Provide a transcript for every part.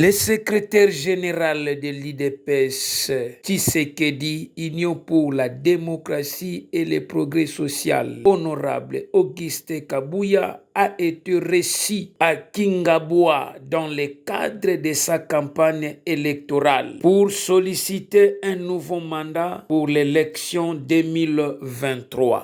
Le secrétaire général de l'IDPS, Tshisekedi, Union pour la démocratie et le progrès social, honorable Auguste Kabuya, a été reçu à Kingabwa dans le cadre de sa campagne électorale pour solliciter un nouveau mandat pour l'élection 2023.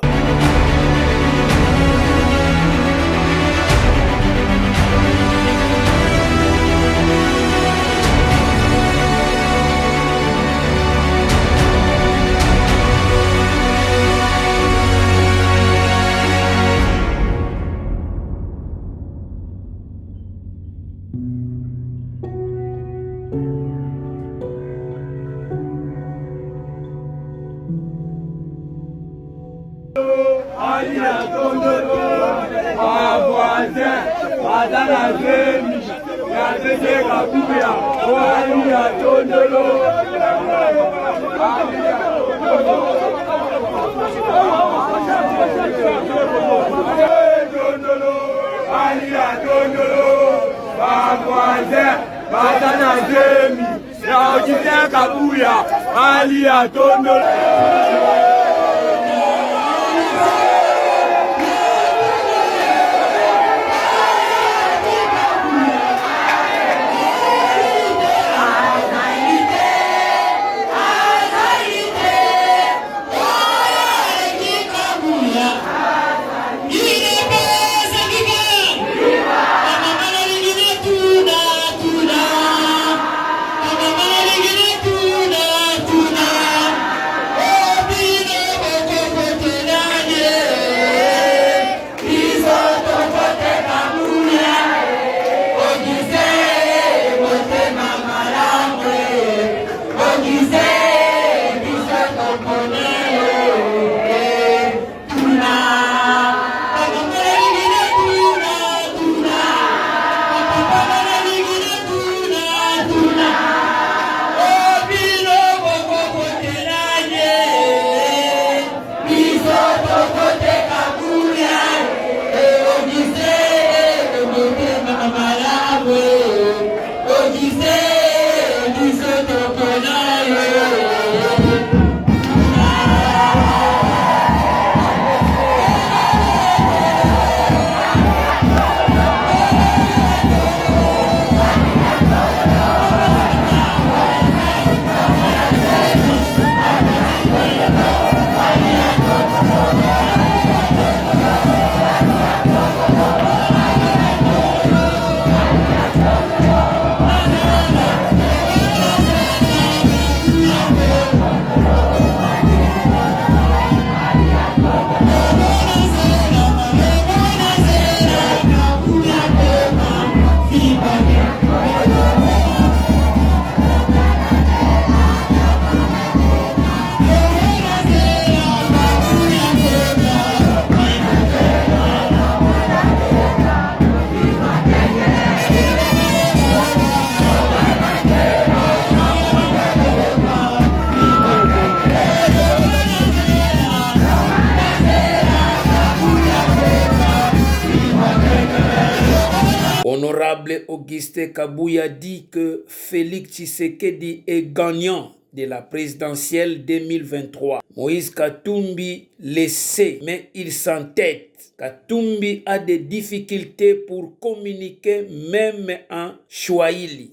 Honorable Auguste Kabuya dit que Félix Tshisekedi est gagnant de la présidentielle 2023. Moïse Katumbi le sait, mais il s'entête. Katumbi a des difficultés pour communiquer même en Swahili.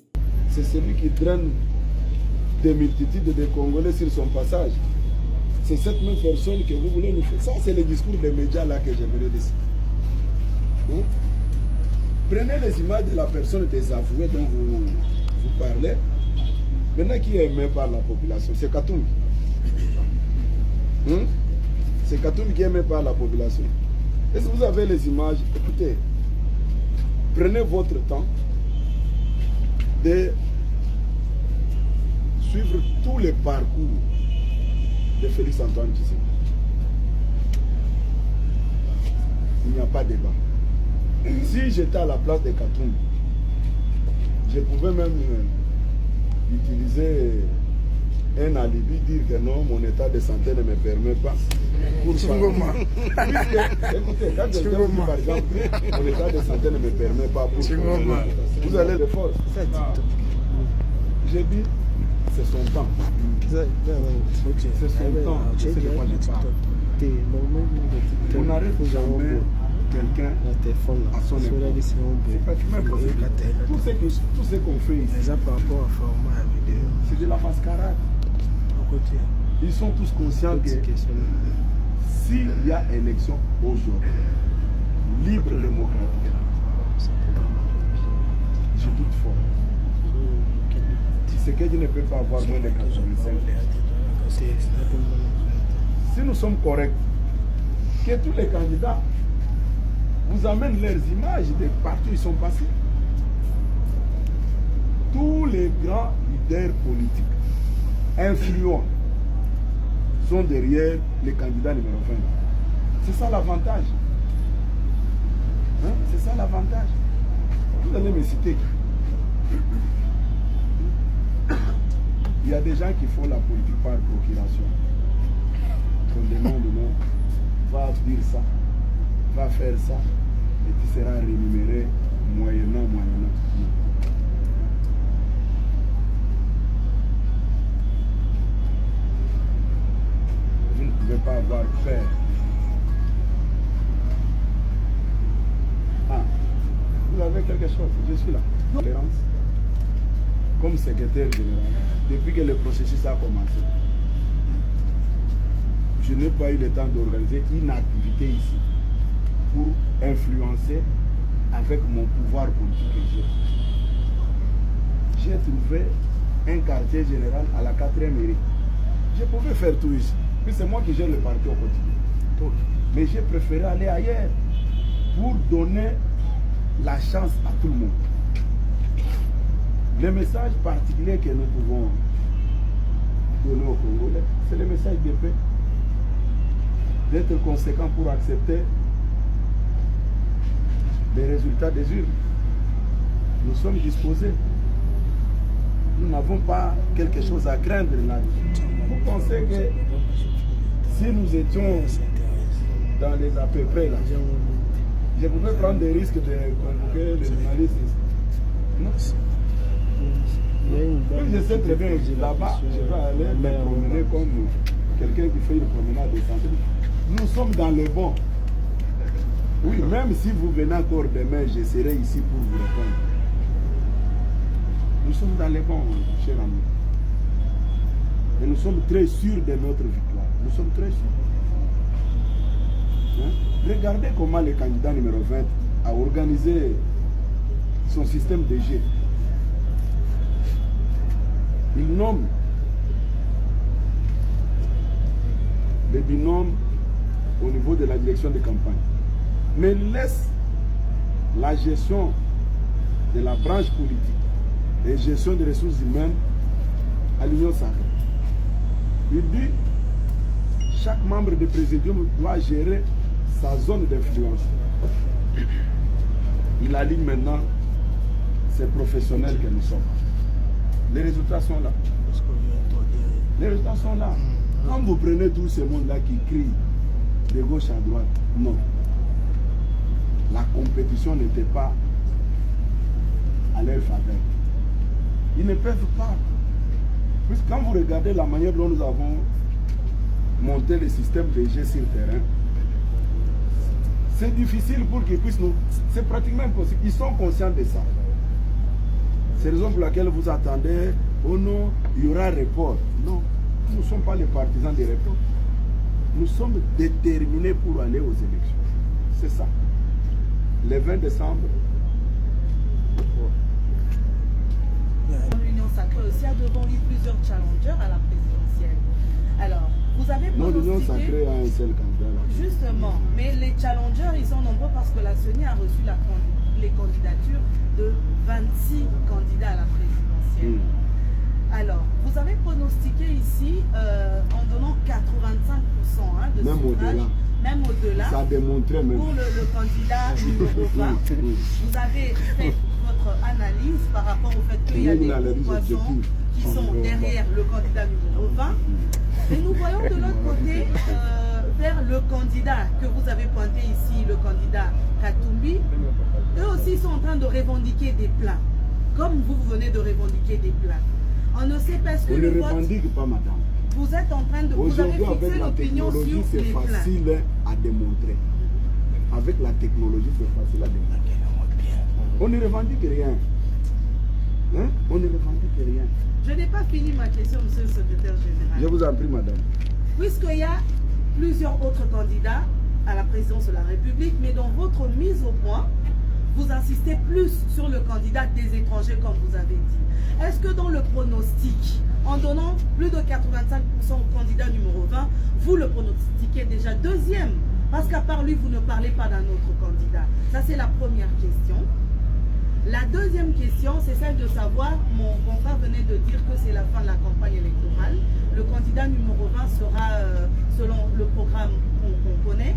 C'est celui qui traîne des multitudes de Congolais sur son passage. C'est cette même personne que vous voulez nous faire. Ça, c'est le discours des médias là que j'aimerais dire. Hein? Prenez les images de la personne désavouée dont vous parlez. Maintenant, qui est aimé par la population? C'est Katumbi. C'est Katumbi qui est aimé par la population. Et si vous avez les images, écoutez, prenez votre temps de suivre tous les parcours de Félix Antoine Tshisekedi. Il n'y a pas de débat. Si j'étais à la place de Katumbi, je pouvais même utiliser un alibi, dire que non, mon état de santé ne me permet pas. Écoutez, quand je dis par exemple, mon état de santé ne me permet pas. Vous allez de force. J'ai dit, c'est son temps. C'est son temps. C'est de quoi je parle. On n'arrête jamais quelqu'un à son époque. C'est pratiquement impossible. Tout ce qu'on fait ici, c'est de la mascarade. Ils sont tous conscients que s'il y a élection aujourd'hui, libre démocratique, je doute fort. C'est que je ne peux pas avoir moins de 85. Si nous sommes corrects, que tous les candidats vous amènent leurs images de partout où ils sont passés. Tous les grands leaders politiques influents sont derrière les candidats numéro 20. C'est ça l'avantage. Hein? C'est ça l'avantage. Vous allez me citer. Il y a des gens qui font la politique par procuration. On demande non, va dire ça, va faire ça, et tu seras rémunéré moyennant. Vous ne pouvez pas avoir peur. Ah, vous avez quelque chose, je suis là. Tolérance. Comme secrétaire général, depuis que le processus a commencé, je n'ai pas eu le temps d'organiser une activité ici pour influencer avec mon pouvoir politique que j'ai. J'ai trouvé un quartier général à la 4e mairie. Je pouvais faire tout ici. Puis c'est moi qui gère le parti au quotidien. Mais j'ai préféré aller ailleurs pour donner la chance à tout le monde. Le message particulier que nous pouvons donner aux Congolais, c'est le message de paix. D'être conséquent pour accepter les résultats des urnes. Nous sommes disposés. Nous n'avons pas quelque chose à craindre là-dessus. Vous pensez que si nous étions dans les à peu près là, je pouvais prendre des risques de convoquer les journalistes? Non. Je sais très bien, là-bas, je vais aller me promener comme quelqu'un qui fait une promenade de santé. Nous sommes dans le bon. Oui, même si vous venez encore demain, je serai ici pour vous répondre. Nous sommes dans le bon, cher ami. Et nous sommes très sûrs de notre victoire. Nous sommes très sûrs. Hein? Regardez comment le candidat numéro 20 a organisé son système de jeu. Il nomme les binômes au niveau de la direction de campagne, mais laisse la gestion de la branche politique et gestion des ressources humaines à l'Union sacrée. Il dit chaque membre du présidium doit gérer sa zone d'influence. Il aligne maintenant ces professionnels que nous sommes. Les résultats sont là. Les résultats sont là. Quand vous prenez tout ce monde-là qui crie de gauche à droite, non. La compétition n'était pas à leur faveur. Ils ne peuvent pas. Puisque quand vous regardez la manière dont nous avons monté le système de jeu sur le terrain, c'est difficile pour qu'ils puissent nous... C'est pratiquement impossible. Ils sont conscients de ça. C'est la raison pour laquelle vous attendez, oh non, il y aura report. Non, nous ne sommes pas les partisans des reports. Nous sommes déterminés pour aller aux élections. C'est ça. Le 20 décembre. L'Union sacrée aussi a devant lui plusieurs challengers à la présidentielle. Alors, vous avez Non, l'Union pronostiqué... sacrée a un seul candidat. Là. Justement, mais les challengers, ils sont nombreux parce que la CENI a reçu les candidatures de 26 candidats à la présidentielle. Alors, vous avez pronostiqué ici en donnant 85% de même suffrage, même au-delà, ça a démontré même. pour le candidat numéro 20. Vous avez fait votre analyse par rapport au fait qu'il y a des poissons qui sont derrière le candidat numéro 20. Et nous voyons de l'autre côté vers le candidat que vous avez pointé ici, le candidat Katumbi. Eux aussi sont en train de revendiquer des plans, comme vous venez de revendiquer des plans. On ne sait pas ce que on le ne vote... revendique pas, madame. Vous êtes en train de... Vous avez Aujourd'hui, fixé avec la l'opinion sur technologie, c'est les plaintes. facile à démontrer. Avec la technologie, c'est facile à démontrer. On ne revendique rien. Hein? On ne revendique rien. Je n'ai pas fini ma question, monsieur le secrétaire général. Je vous en prie, madame. Puisqu'il y a plusieurs autres candidats à la présidence de la République, mais dans votre mise au point, vous insistez plus sur le candidat des étrangers, comme vous avez dit. Est-ce que dans le pronostic, en donnant plus de 85% au candidat numéro 20, vous le pronostiquez déjà deuxième? Parce qu'à part lui, vous ne parlez pas d'un autre candidat. Ça, c'est la première question. La deuxième question, c'est celle de savoir, mon confrère venait de dire que c'est la fin de la campagne électorale. Le candidat numéro 20 sera, selon le programme qu'on connaît,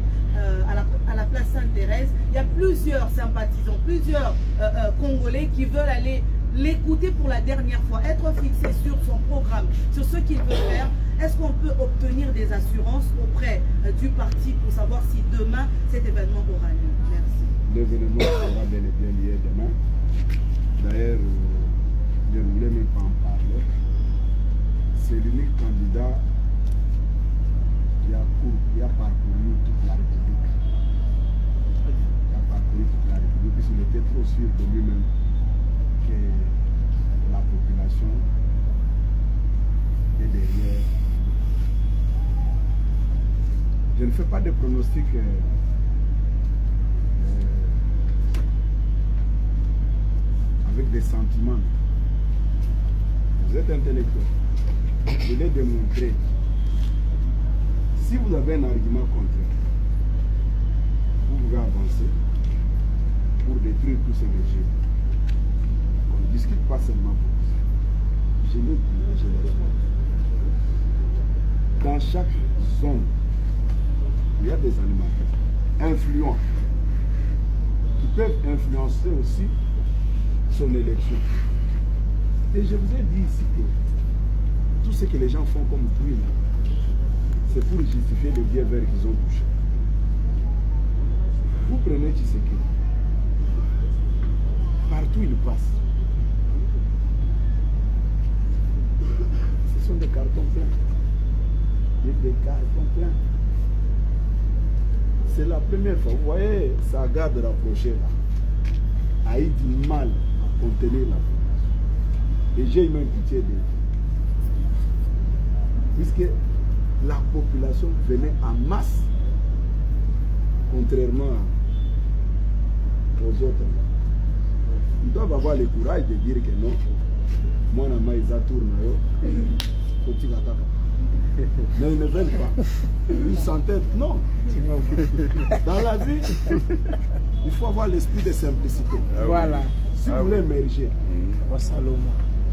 à la place Sainte-Thérèse. Il y a plusieurs sympathisants, plusieurs Congolais qui veulent aller l'écouter pour la dernière fois, être fixés sur son programme, sur ce qu'il veut faire. Est-ce qu'on peut obtenir des assurances auprès du parti pour savoir si demain cet événement aura lieu? Merci. L'événement sera bel et bien lié demain. D'ailleurs, je ne voulais même pas en parler. C'est l'unique candidat qui a parcouru toute la République. Il a parcouru toute la République puisqu'il était trop sûr de lui-même que la population est derrière. Je ne fais pas de pronostics avec des sentiments. Vous êtes intellectuel. Je l'ai démontré. Si vous avez un argument contraire, vous pouvez avancer pour détruire tous ces régimes. On ne discute pas seulement pour ça. Je l'ai dit, je l'ai dit. Dans chaque zone, il y a des animateurs influents qui peuvent influencer aussi son élection. Et je vous ai dit ici que tout ce que les gens font comme bruit, c'est pour justifier le bien vert qu'ils ont touché. Vous prenez Tshisekedi, partout il passe. Ce sont des cartons pleins. Des cartons pleins. C'est la première fois. Vous voyez sa garde rapprochée là, a eu du mal à contenir la population. Et j'ai eu même pitié d'eux. Puisque la population venait en masse, contrairement aux autres. Ils doivent avoir le courage de dire que non, moi, je tourne. Mais ils ne veulent pas. Ils s'entêtent, non. Dans la vie, il faut avoir l'esprit de simplicité. Voilà. Si vous voulez émerger.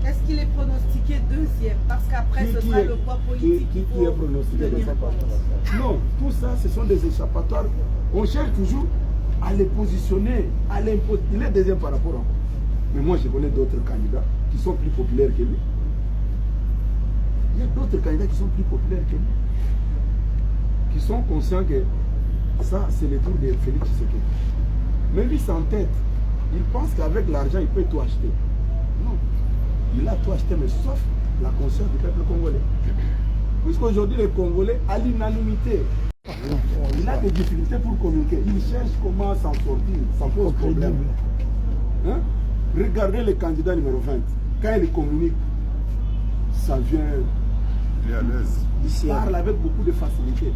Est-ce qu'il est pronostiqué deuxième? Parce qu'après, ce sera le poids politique. Qui est pronostiqué deuxième? Non, tout ça, ce sont des échappatoires. On cherche toujours à les positionner, à l'imposer. Il est deuxième par rapport à moi. Mais moi, je connais d'autres candidats qui sont plus populaires que lui. Il y a d'autres candidats qui sont plus populaires que lui. Qui sont conscients que ça, c'est le tour de Félix Tshisekedi. Mais lui, s'entête. Il pense qu'avec l'argent, il peut tout acheter. Non. Il a tout acheté, mais sauf la conscience du peuple congolais. Puisqu'aujourd'hui, les Congolais, à l'unanimité, il a des difficultés pour communiquer. Il cherche comment s'en sortir, ça pose problème. Hein? Regardez le candidat numéro 20. Quand il communique, ça vient. Il parle avec beaucoup de facilité.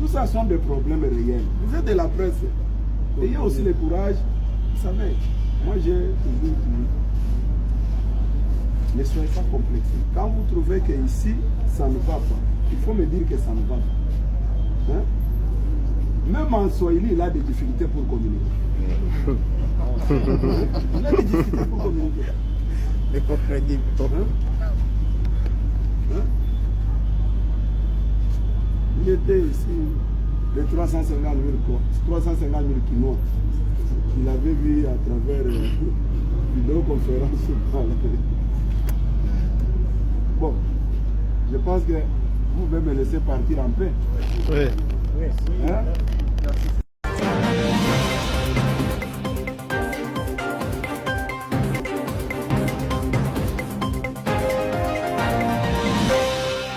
Tout ça sont des problèmes réels. Vous êtes de la presse. Ayez aussi le courage. Vous savez, moi j'ai toujours dit, ne soyez pas complexés. Quand vous trouvez qu'ici, ça ne va pas, il faut me dire que ça ne va pas. Hein? Même en Swahili, il a des difficultés pour communiquer. Il a des difficultés pour communiquer. Hein? Il était ici, les 350 000 Quinois. Il avait vu à travers une vidéoconférence. Bon, je pense que vous pouvez me laisser partir en paix. Oui. Hein?